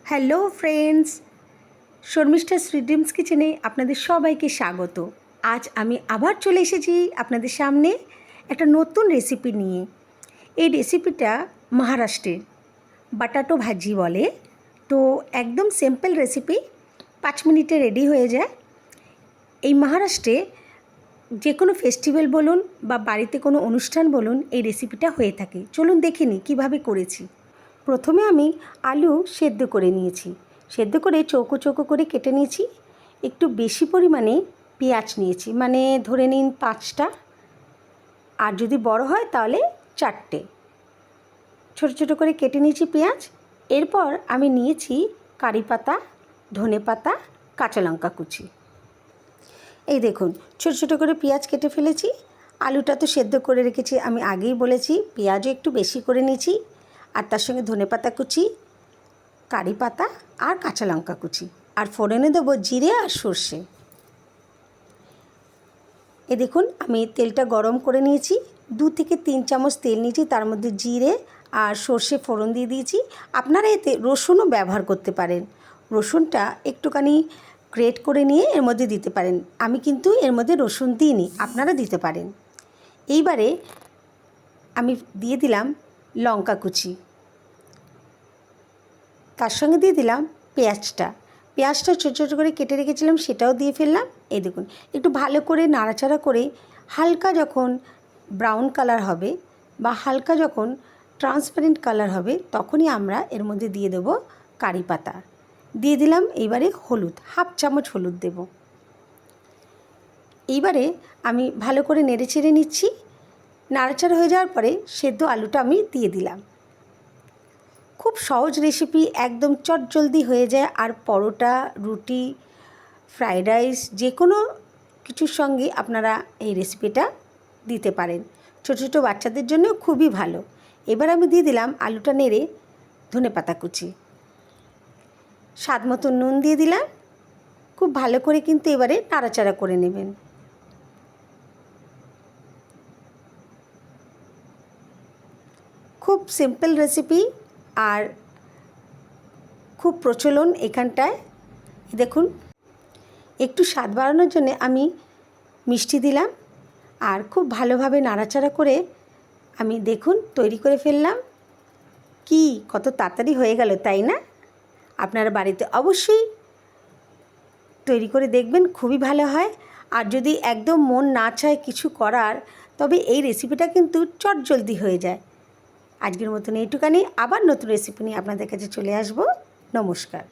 Hello friends, Sharmistha sweet dreams কিচেনে আপনাদের সবাইকে স্বাগত। আজ আমি আবার চলে এসেছি আপনাদের সামনে একটা নতুন রেসিপি নিয়ে। এই রেসিপিটা মহারাষ্ট্রের বাটাটো ভাজি বলে। তো একদম সিম্পল রেসিপি, 5 মিনিটে রেডি হয়ে যায়। এই মহারাষ্ট্রে যে কোনো ফেস্টিভ্যাল বলুন বা বাড়িতে কোনো অনুষ্ঠান বলুন, এই রেসিপিটা হয়ে থাকে। চলুন দেখে নিই কীভাবে করেছি। প্রথমে আমি আলু সেদ্ধ করে নিয়েছি, সেদ্ধ করে চৌকো চৌকো করে কেটে নিয়েছি। একটু বেশি পরিমাণে পেঁয়াজ নিয়েছি, মানে ধরে নিন 5টা, আর যদি বড় হয় তাহলে 4টে। ছোটো ছোটো করে কেটে নিয়েছি পেঁয়াজ। এরপর আমি নিয়েছি কারি পাতা, ধনে পাতা, কাঁচা লঙ্কা কুচি। এই দেখুন, ছোটো ছোটো করে পেঁয়াজ কেটে ফেলেছি। আলুটা তো সেদ্ধ করে রেখেছি, আমি আগেই বলেছি। পেঁয়াজও একটু বেশি করে নিয়েছি, আর তার সঙ্গে ধনে পাতা কুচি, কারি পাতা আর কাঁচা লঙ্কা কুচি, আর ফোড়নে দেবো জিরে আর সর্ষে। এ দেখুন, আমি তেলটা গরম করে নিয়েছি। 2 থেকে 3 চামচ তেল নিয়েছি, তার মধ্যে জিরে আর সর্ষে ফোড়ন দিয়ে দিয়েছি। আপনারা এতে রসুনও ব্যবহার করতে পারেন। রসুনটা একটুখানি গ্রেট করে নিয়ে এর মধ্যে দিতে পারেন। আমি কিন্তু এর মধ্যে রসুন দিইনি, আপনারা দিতে পারেন। এইবারে আমি দিয়ে দিলাম লঙ্কা কুচি, তার সঙ্গে দিয়ে দিলাম পেঁয়াজটা ছোটো ছোটো করে কেটে রেখেছিলাম, সেটাও দিয়ে ফেললাম। এই দেখুন, একটু ভালো করে নাড়াচাড়া করে হালকা যখন ব্রাউন কালার হবে বা হালকা যখন ট্রান্সপারেন্ট কালার হবে, তখনই আমরা এর মধ্যে দিয়ে দেবো কারি পাতা। দিয়ে দিলাম এইবারে হলুদ, 1/2 চামচ হলুদ দেব। এইবারে আমি ভালো করে নেড়ে চেড়ে নিচ্ছি। নাড়াচাড়া হয়ে যাওয়ার পরে সেদ্ধ আলুটা আমি দিয়ে দিলাম। খুব সহজ রেসিপি, একদম চটজলদি হয়ে যায়। আর পরোটা, রুটি, ফ্রাইড রাইস যে কোনো কিছুর সঙ্গে আপনারা এই রেসিপিটা দিতে পারেন। ছোটো ছোটো বাচ্চাদের জন্য খুবই ভালো। এবার আমি দিয়ে দিলাম আলুটা নেড়ে ধনে পাতা কুচি, স্বাদ মতো নুন দিয়ে দিলাম। খুব ভালো করে কিন্তু এবারে নাড়াচাড়া করে নেবেন। খুব সিম্পল রেসিপি আর খুব প্রচলন এখানটায়। দেখুন, একটু স্বাদ বাড়ানোর জন্য আমি মিষ্টি দিলাম, আর খুব ভালোভাবে নাড়াচাড়া করে আমি দেখুন তৈরি করে ফেললাম। কি কত তাড়াতাড়ি হয়ে গেল, তাই না? আপনারা বাড়িতে অবশ্যই তৈরি করে দেখবেন, খুবই ভালো হয়। আর যদি একদম মন না চায় কিছু করার, তবে এই রেসিপিটা কিন্তু চটজলদি হয়ে যায়। আজকের মতন এইটুখানি, আবার নতুন রেসিপি নিয়ে আপনাদের কাছে চলে আসব। নমস্কার।